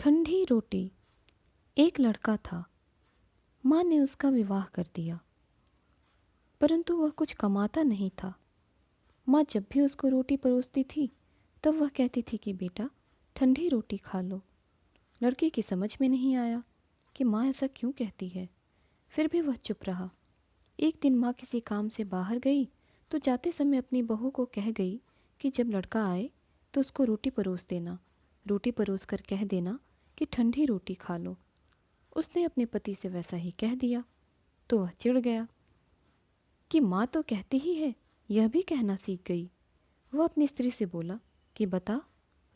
ठंडी रोटी। एक लड़का था। माँ ने उसका विवाह कर दिया, परंतु वह कुछ कमाता नहीं था। माँ जब भी उसको रोटी परोसती थी तब वह कहती थी कि बेटा ठंडी रोटी खा लो। लड़के की समझ में नहीं आया कि माँ ऐसा क्यों कहती है, फिर भी वह चुप रहा। एक दिन माँ किसी काम से बाहर गई तो जाते समय अपनी बहू को कह गई कि जब लड़का आए तो उसको रोटी परोस देना, रोटी परोस कर कह देना कि ठंडी रोटी खा लो। उसने अपने पति से वैसा ही कह दिया तो वह चिढ़ गया कि माँ तो कहती ही है, यह भी कहना सीख गई। वह अपनी स्त्री से बोला कि बता,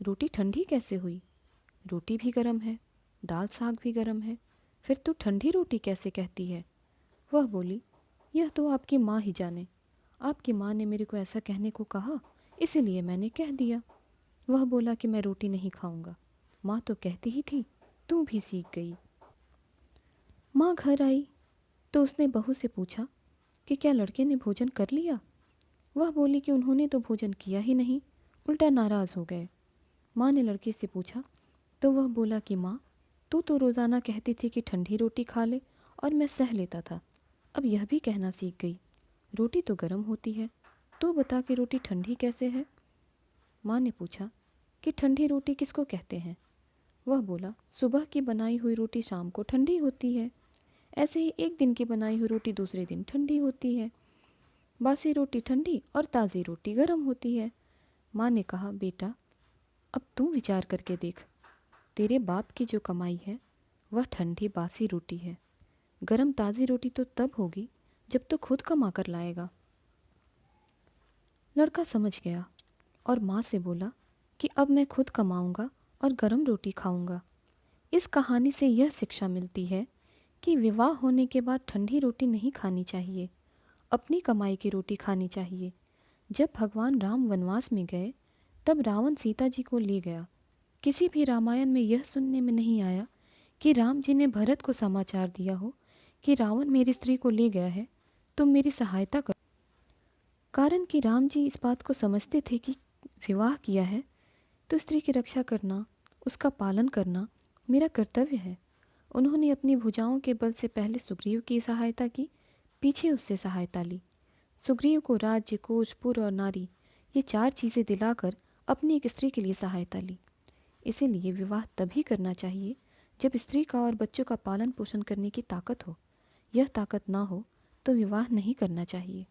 रोटी ठंडी कैसे हुई? रोटी भी गर्म है, दाल साग भी गर्म है, फिर तू ठंडी रोटी कैसे कहती है? वह बोली, यह तो आपकी माँ ही जाने। आपकी माँ ने मेरे को ऐसा कहने को कहा, इसीलिए मैंने कह दिया। वह बोला कि मैं रोटी नहीं खाऊंगा, माँ तो कहती ही थी, तू भी सीख गई। माँ घर आई तो उसने बहू से पूछा कि क्या लड़के ने भोजन कर लिया? वह बोली कि उन्होंने तो भोजन किया ही नहीं, उल्टा नाराज़ हो गए। माँ ने लड़के से पूछा तो वह बोला कि माँ, तू तो रोज़ाना कहती थी कि ठंडी रोटी खा ले और मैं सह लेता था, अब यह भी कहना सीख गई। रोटी तो गर्म होती है, तू बता कि रोटी ठंडी कैसे है? माँ ने पूछा कि ठंडी रोटी किसको कहते हैं? वह बोला, सुबह की बनाई हुई रोटी शाम को ठंडी होती है, ऐसे ही एक दिन की बनाई हुई रोटी दूसरे दिन ठंडी होती है। बासी रोटी ठंडी और ताज़ी रोटी गर्म होती है। माँ ने कहा, बेटा अब तू विचार करके देख, तेरे बाप की जो कमाई है वह ठंडी बासी रोटी है, गरम ताज़ी रोटी तो तब होगी जब तू खुद कमा कर लाएगा। लड़का समझ गया और माँ से बोला कि अब मैं खुद कमाऊंगा और गरम रोटी खाऊंगा। इस कहानी से यह शिक्षा मिलती है कि विवाह होने के बाद ठंडी रोटी नहीं खानी चाहिए, अपनी कमाई की रोटी खानी चाहिए। जब भगवान राम वनवास में गए तब रावण सीता जी को ले गया। किसी भी रामायण में यह सुनने में नहीं आया कि राम जी ने भरत को समाचार दिया हो कि रावण मेरी स्त्री को ले गया है, तुम मेरी सहायता करो। कारण कि राम जी इस बात को समझते थे कि विवाह किया है तो स्त्री की रक्षा करना, उसका पालन करना मेरा कर्तव्य है। उन्होंने अपनी भुजाओं के बल से पहले सुग्रीव की सहायता की, पीछे उससे सहायता ली। सुग्रीव को राज्य, कोष, पुर और नारी, ये 4 चीज़ें दिलाकर अपनी एक स्त्री के लिए सहायता ली। इसीलिए विवाह तभी करना चाहिए जब स्त्री का और बच्चों का पालन पोषण करने की ताकत हो। यह ताकत ना हो तो विवाह नहीं करना चाहिए।